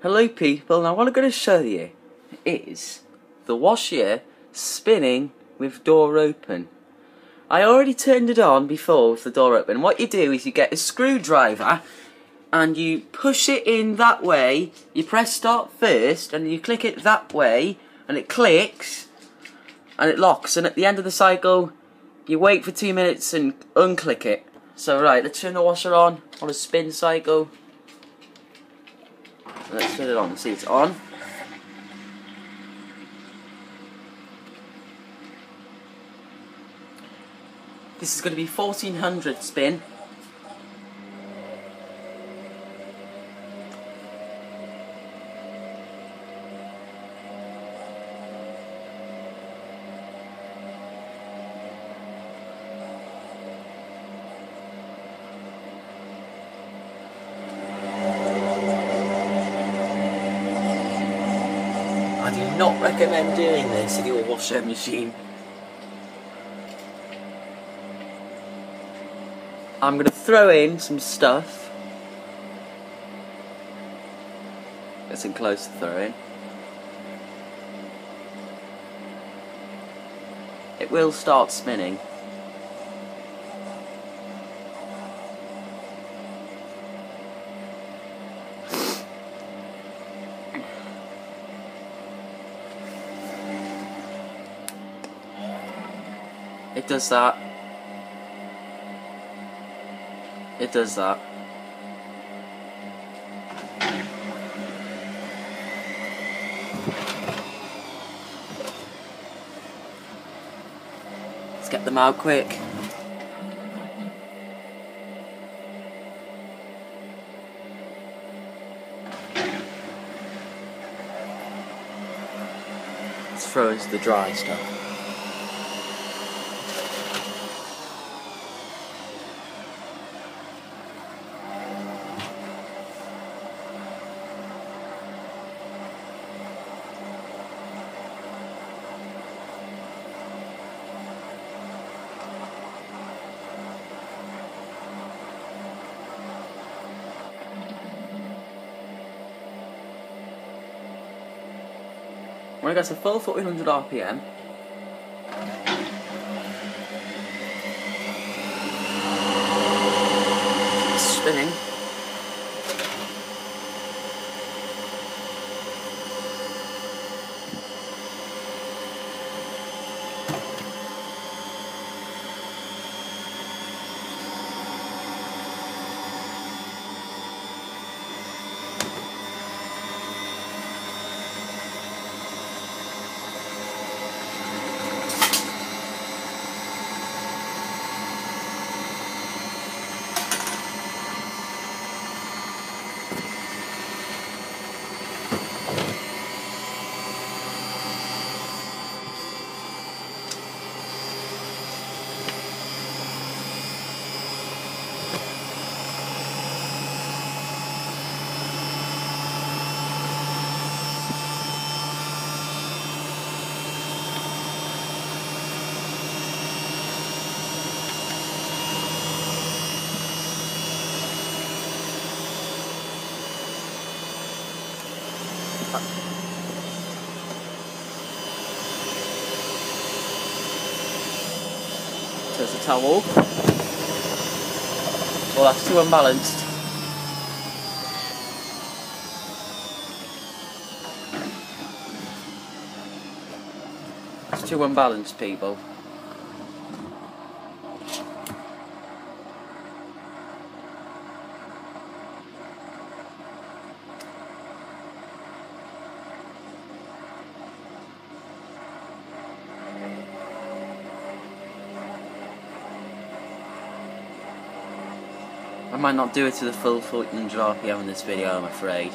Hello people, now what I'm going to show you is the washer spinning with door open. I already turned it on before with the door open. What you do is you get a screwdriver and you push it in that way. You press start first and you click it that way and it clicks and it locks, and at the end of the cycle you wait for 2 minutes and unclick it. So right, let's turn the washer on a spin cycle. Let's turn it on. See, it's on. This is going to be 1400 spin. I do not recommend doing this with your washer machine. I'm going to throw in some stuff. Getting close to throwing. It will start spinning. It does that. It does that. Let's get them out quick. Let's throw into the dry stuff. When it gets a full 1400 RPM, it's spinning. There's a towel. Well, that's too unbalanced. It's too unbalanced, people. I might not do it to the full 1400 RPM in this video, I'm afraid.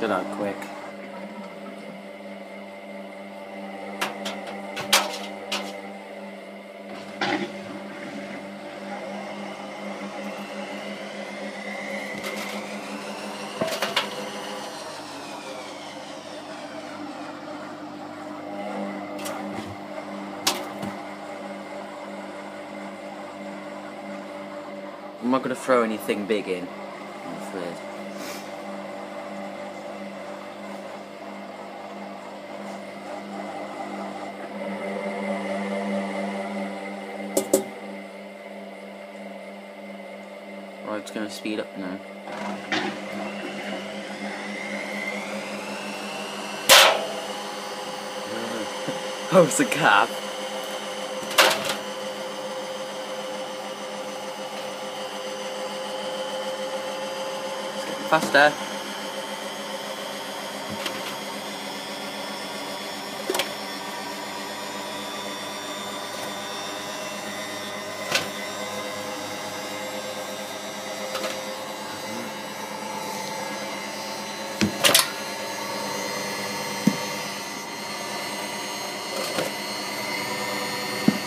Get out quick. I'm not going to throw anything big in, I'm afraid. Right, it's going to speed up now. Oh, it's a cab. Faster.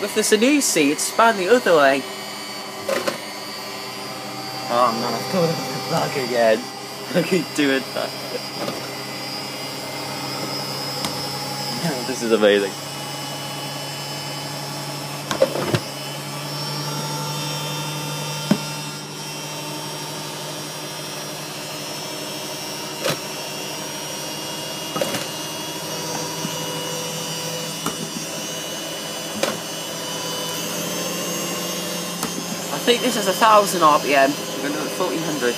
With the Sanusi, it's spun the other way. Oh man, I've gone over the bag again. I keep doing that. This is amazing. I think this is 1,000 RPM. We're going to do it 1,400.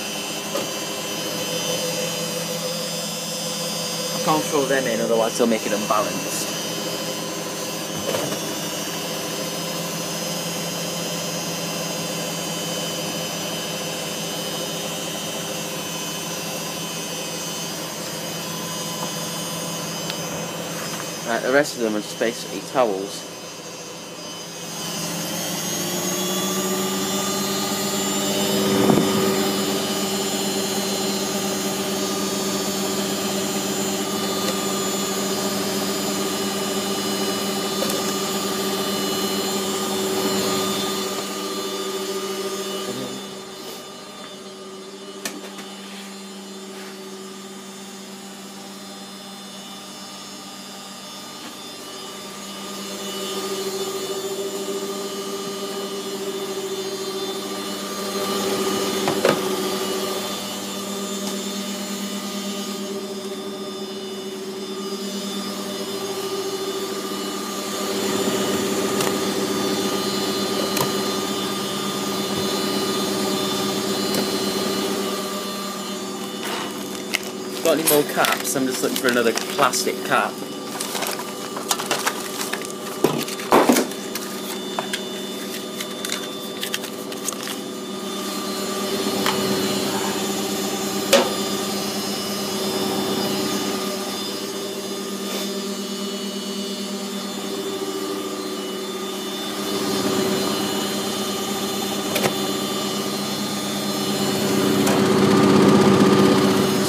I can't throw them in, otherwise they'll make it unbalanced. Right, the rest of them are just basically towels. Got any more caps? I'm just looking for another plastic cap.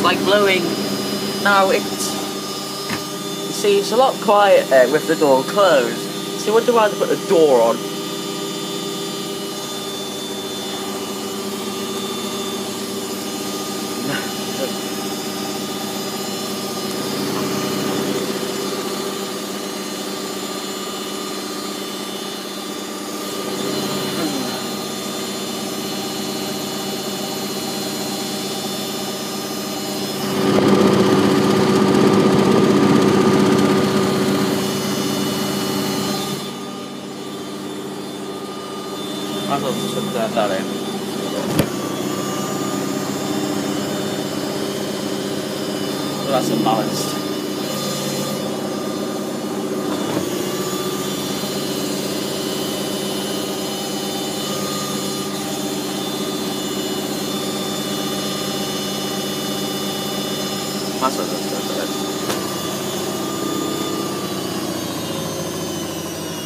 Like blowing. Now you see, it's a lot quieter with the door closed. So you wonder why they put the door on. I thought just put that in. Well, that's unbalanced.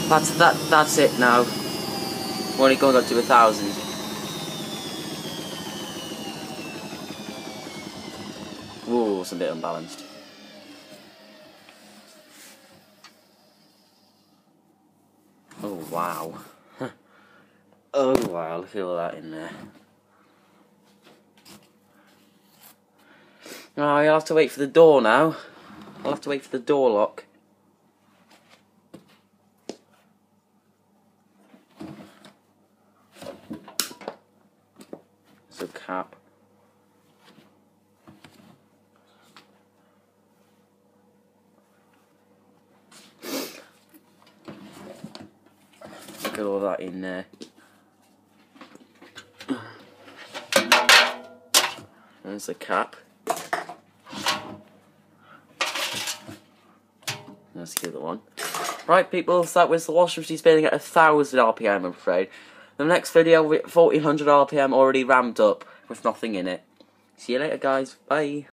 That's what that's it now. We're only going up to 1,000. Whoa. it's a bit unbalanced. Oh wow. Oh wow, look at all that in there. Oh, I'll have to wait for the door now. I'll have to wait for the door lock. There's a cap. Look at all that in there. There's the cap. That's the other one. Right, people, so that was the washer machine spinning at 1,000 RPM, I'm afraid. The next video with 1,400 RPM already ramped up with nothing in it. See you later, guys. Bye.